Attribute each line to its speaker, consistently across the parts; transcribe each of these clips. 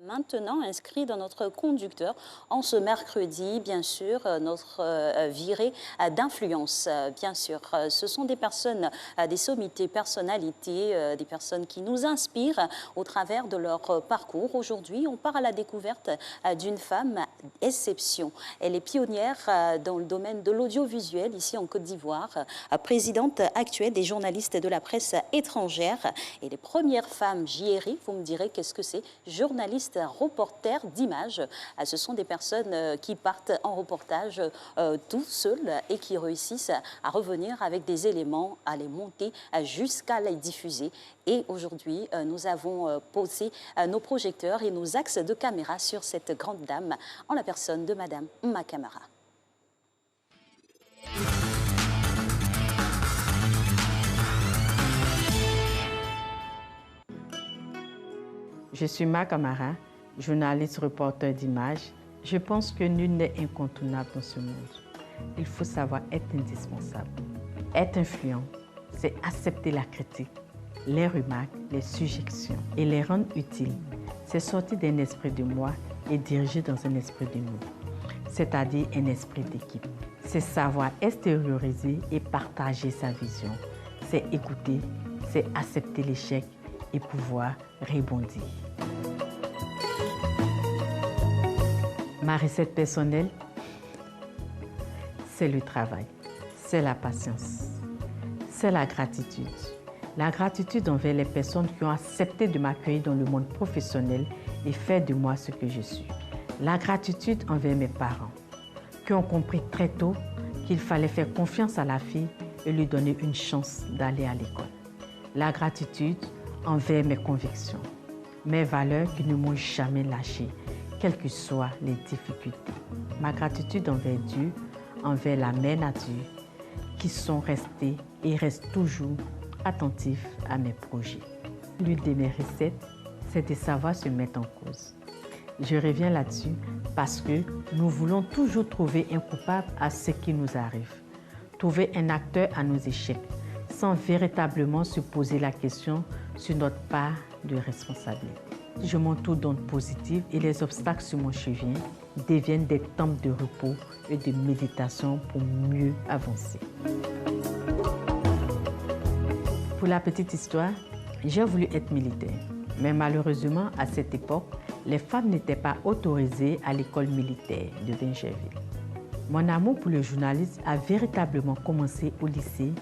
Speaker 1: Maintenant inscrit dans notre conducteur en ce mercredi, bien sûr, notre virée d'influence, bien sûr. Ce sont des personnes, des sommités, personnalités, des personnes qui nous inspirent au travers de leur parcours. Aujourd'hui, on part à la découverte d'une femme exception. Elle est pionnière dans le domaine de l'audiovisuel ici en Côte d'Ivoire, présidente actuelle des journalistes de la presse étrangère et les premières femmes JRI. Vous me direz qu'est-ce que c'est? Journaliste reporters d'images. Ce sont des personnes qui partent en reportage tout seuls et qui réussissent à revenir avec des éléments, à les monter jusqu'à les diffuser. Et aujourd'hui, nous avons posé nos projecteurs et nos axes de caméra sur cette grande dame en la personne de Madame Mma Camara.
Speaker 2: Je suis Mma Camara, journaliste reporter d'images. Je pense que nul n'est incontournable dans ce monde. Il faut savoir être indispensable. Être influent, c'est accepter la critique, les remarques, les suggestions et les rendre utiles. C'est sortir d'un esprit de moi et diriger dans un esprit de nous, c'est-à-dire un esprit d'équipe. C'est savoir extérioriser et partager sa vision. C'est écouter, c'est accepter l'échec et pouvoir rebondir. Ma recette personnelle, c'est le travail, c'est la patience, c'est la gratitude. La gratitude envers les personnes qui ont accepté de m'accueillir dans le monde professionnel et faire de moi ce que je suis. La gratitude envers mes parents, qui ont compris très tôt qu'il fallait faire confiance à la fille et lui donner une chance d'aller à l'école. La gratitude envers mes convictions, mes valeurs qui ne m'ont jamais lâché, quelles que soient les difficultés. Ma gratitude envers Dieu, envers la mère nature, qui sont restés et restent toujours attentifs à mes projets. L'une de mes recettes, c'est de savoir se mettre en cause. Je reviens là-dessus parce que nous voulons toujours trouver un coupable à ce qui nous arrive, trouver un acteur à nos échecs, sans véritablement se poser la question sur notre part de responsabilité. Je m'entoure d'ondes positives et les obstacles sur mon chemin deviennent des temps de repos et de méditation pour mieux avancer. Pour la petite histoire, j'ai voulu être militaire, mais malheureusement, à cette époque, les femmes n'étaient pas autorisées à l'école militaire de Bingerville. Mon amour pour le journalisme a véritablement commencé au lycée,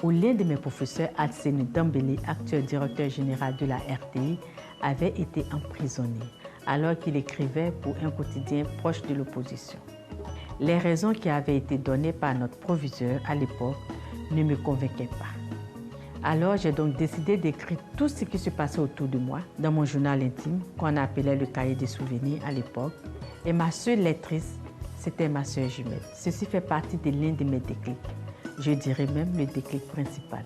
Speaker 2: où l'un de mes professeurs, Alseni Dambélé, actuel directeur général de la RTI, avait été emprisonné alors qu'il écrivait pour un quotidien proche de l'opposition. Les raisons qui avaient été données par notre proviseur à l'époque ne me convainquaient pas. Alors j'ai donc décidé d'écrire tout ce qui se passait autour de moi dans mon journal intime qu'on appelait le cahier des souvenirs à l'époque. Et ma seule lectrice, c'était ma sœur jumelle. Ceci fait partie de l'un de mes déclics. Je dirais même le déclic principal.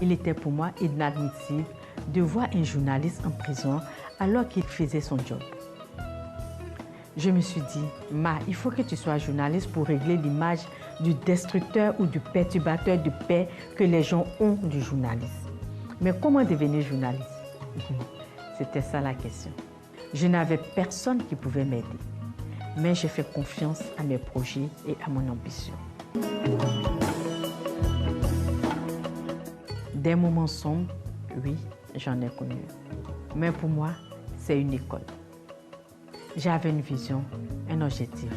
Speaker 2: Il était pour moi inadmissible de voir un journaliste en prison alors qu'il faisait son job. Je me suis dit, Ma, il faut que tu sois journaliste pour régler l'image du destructeur ou du perturbateur de paix que les gens ont du journaliste. Mais comment devenir journaliste? C'était ça la question. Je n'avais personne qui pouvait m'aider, mais j'ai fait confiance à mes projets et à mon ambition. Des moments sombres, oui, j'en ai connu. Mais pour moi, c'est une école. J'avais une vision, un objectif.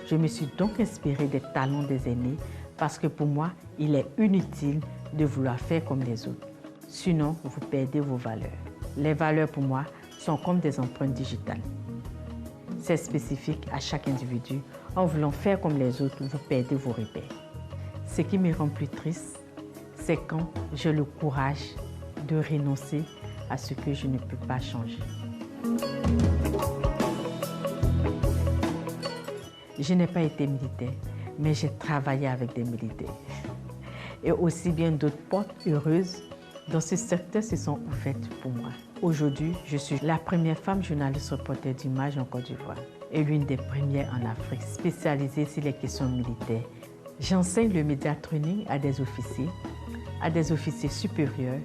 Speaker 2: Je me suis donc inspirée des talents des aînés parce que pour moi, il est inutile de vouloir faire comme les autres. Sinon, vous perdez vos valeurs. Les valeurs pour moi sont comme des empreintes digitales. C'est spécifique à chaque individu. En voulant faire comme les autres, vous perdez vos repères. Ce qui me rend plus triste, c'est quand j'ai le courage de renoncer à ce que je ne peux pas changer. Je n'ai pas été militaire, mais j'ai travaillé avec des militaires. Et aussi bien d'autres portes heureuses dans ce secteur se sont ouvertes pour moi. Aujourd'hui, je suis la première femme journaliste reporter d'images en Côte d'Ivoire et l'une des premières en Afrique spécialisée sur les questions militaires. J'enseigne le média training à des officiers supérieurs.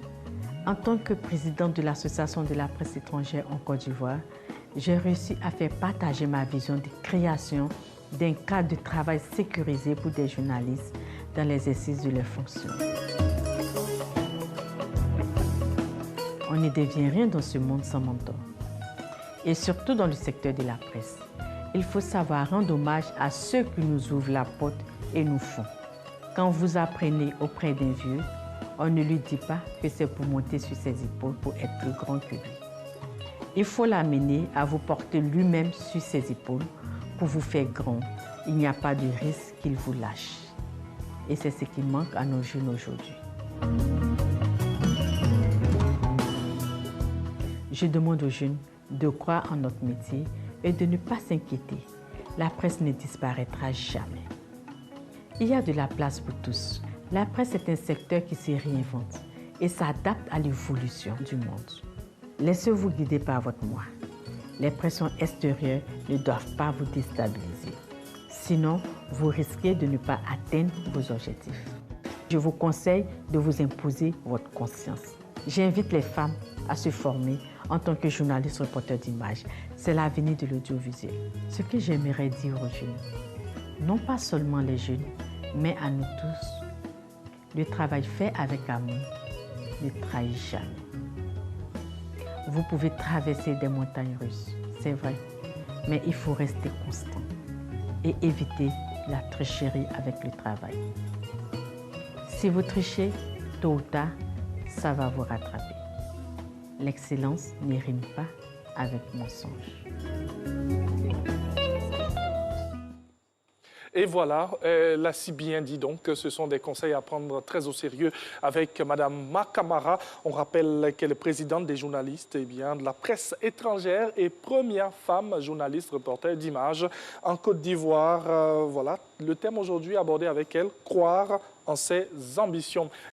Speaker 2: En tant que présidente de l'Association de la presse étrangère en Côte d'Ivoire, j'ai réussi à faire partager ma vision de création d'un cadre de travail sécurisé pour des journalistes dans l'exercice de leurs fonctions. On ne devient rien dans ce monde sans mentor. Et surtout dans le secteur de la presse. Il faut savoir rendre hommage à ceux qui nous ouvrent la porte et nous font. Quand vous apprenez auprès d'un vieux, on ne lui dit pas que c'est pour monter sur ses épaules pour être plus grand que lui. Il faut l'amener à vous porter lui-même sur ses épaules pour vous faire grand. Il n'y a pas de risque qu'il vous lâche. Et c'est ce qui manque à nos jeunes aujourd'hui. Je demande aux jeunes de croire en notre métier et de ne pas s'inquiéter. La presse ne disparaîtra jamais. Il y a de la place pour tous. La presse est un secteur qui se réinvente et s'adapte à l'évolution du monde. Laissez-vous guider par votre moi. Les pressions extérieures ne doivent pas vous déstabiliser. Sinon, vous risquez de ne pas atteindre vos objectifs. Je vous conseille de vous imposer votre conscience. J'invite les femmes à se former en tant que journaliste reporter d'images. C'est l'avenir de l'audiovisuel. Ce que j'aimerais dire aux jeunes, non pas seulement les jeunes, mais à nous tous, le travail fait avec amour ne trahit jamais. Vous pouvez traverser des montagnes russes, c'est vrai, mais il faut rester constant et éviter la tricherie avec le travail. Si vous trichez, tôt ou tard, ça va vous rattraper. L'excellence ne rime pas avec mensonge.
Speaker 3: Et voilà, elle a si bien dit donc que ce sont des conseils à prendre très au sérieux avec Mme Makamara. On rappelle qu'elle est présidente des journalistes de la presse étrangère et première femme journaliste reporter d'images en Côte d'Ivoire. Voilà, le thème aujourd'hui abordé avec elle, croire en ses ambitions.